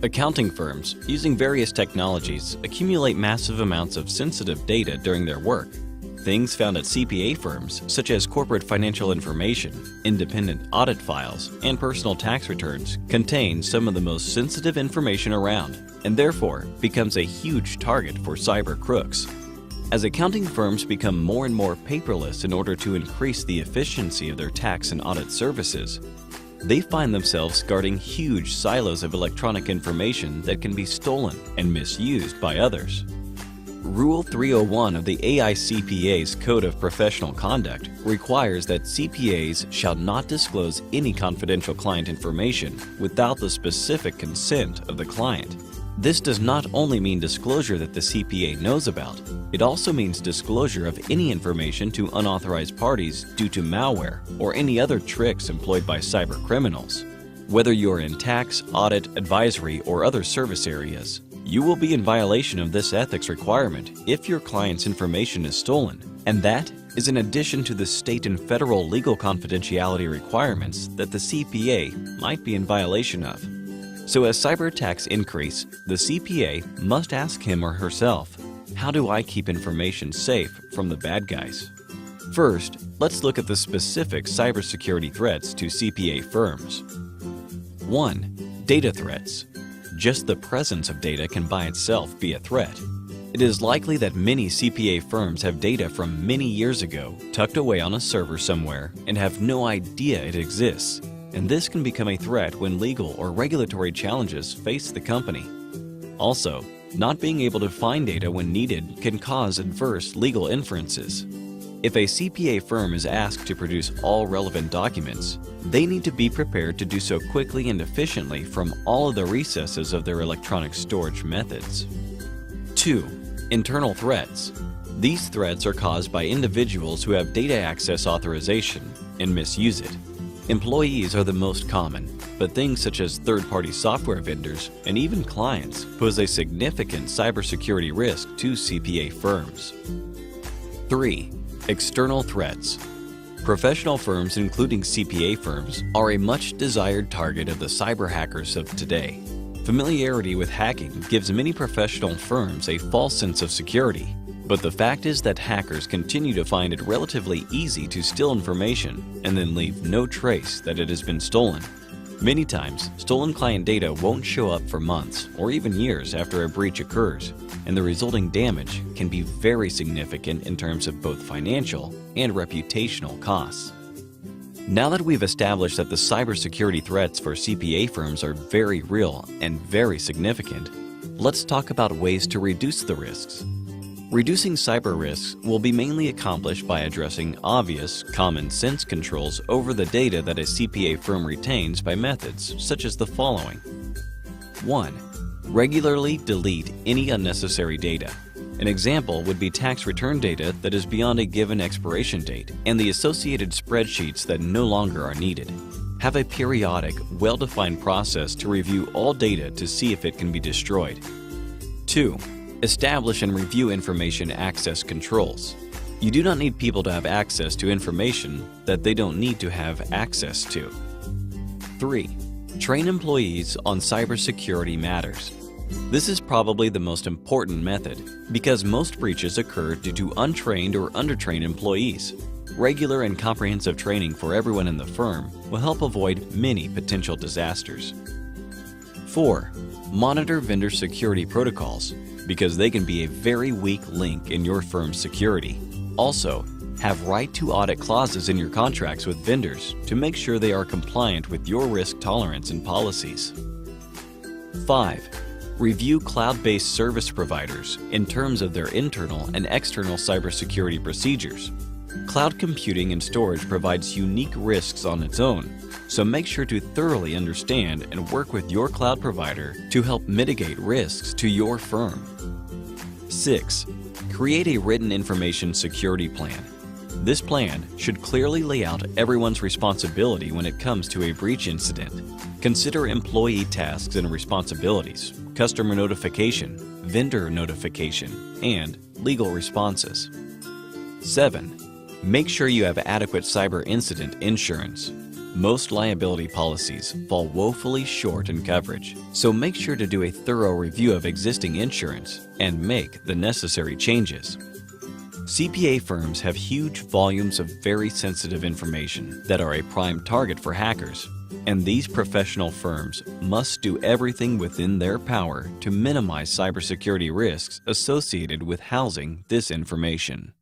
Accounting firms, using various technologies, accumulate massive amounts of sensitive data during their work. Things found at CPA firms, such as corporate financial information, independent audit files, and personal tax returns, contain some of the most sensitive information around, and therefore becomes a huge target for cyber crooks. As accounting firms become more and more paperless in order to increase the efficiency of their tax and audit services, they find themselves guarding huge silos of electronic information that can be stolen and misused by others. Rule 301 of the AICPA'S Code of Professional Conduct requires that CPAs shall not disclose any confidential client information without the specific consent of the client. This does not only mean disclosure that the CPA knows about, it also means disclosure of any information to unauthorized parties due to malware or any other tricks employed by cyber criminals. Whether you're in tax, audit, advisory, or other service areas, you will be in violation of this ethics requirement if your client's information is stolen, and that is in addition to the state and federal legal confidentiality requirements that the CPA might be in violation of. So as cyber attacks increase, the CPA must ask him or herself, how do I keep information safe from the bad guys? First, let's look at the specific cybersecurity threats to CPA firms. 1. Data threats. Just the presence of data can by itself be a threat. It is likely that many CPA firms have data from many years ago tucked away on a server somewhere and have no idea it exists, and this can become a threat when legal or regulatory challenges face the company. Also, not being able to find data when needed can cause adverse legal inferences. If a CPA firm is asked to produce all relevant documents, they need to be prepared to do so quickly and efficiently from all of the recesses of their electronic storage methods. 2. Internal threats. These threats are caused by individuals who have data access authorization and misuse it. Employees are the most common, but things such as third-party software vendors and even clients pose a significant cybersecurity risk to CPA firms. 3. External threats. Professional firms, including CPA firms, are a much desired target of the cyber hackers of today. Familiarity with hacking gives many professional firms a false sense of security, but the fact is that hackers continue to find it relatively easy to steal information and then leave no trace that it has been stolen. Many times, stolen client data won't show up for months or even years after a breach occurs, and the resulting damage can be very significant in terms of both financial and reputational costs. Now that we've established that the cybersecurity threats for CPA firms are very real and very significant, let's talk about ways to reduce the risks. Reducing cyber risks will be mainly accomplished by addressing obvious, common sense controls over the data that a CPA firm retains by methods such as the following. 1. Regularly delete any unnecessary data. An example would be tax return data that is beyond a given expiration date and the associated spreadsheets that no longer are needed. Have a periodic, well-defined process to review all data to see if it can be destroyed. 2. Establish and review information access controls. You do not need people to have access to information that they don't need to have access to. 3. Train employees on cybersecurity matters. This is probably the most important method because most breaches occur due to untrained or undertrained employees. Regular and comprehensive training for everyone in the firm will help avoid many potential disasters. 4. Monitor vendor security protocols because they can be a very weak link in your firm's security. Also, have right to audit clauses in your contracts with vendors to make sure they are compliant with your risk tolerance and policies. 5. Review cloud-based service providers in terms of their internal and external cybersecurity procedures. Cloud computing and storage provides unique risks on its own, so make sure to thoroughly understand and work with your cloud provider to help mitigate risks to your firm. 6. Create a written information security plan. This plan should clearly lay out everyone's responsibility when it comes to a breach incident. Consider employee tasks and responsibilities, customer notification, vendor notification, and legal responses. 7. Make sure you have adequate cyber incident insurance. Most liability policies fall woefully short in coverage, so make sure to do a thorough review of existing insurance and make the necessary changes. CPA firms have huge volumes of very sensitive information that are a prime target for hackers, and these professional firms must do everything within their power to minimize cybersecurity risks associated with housing this information.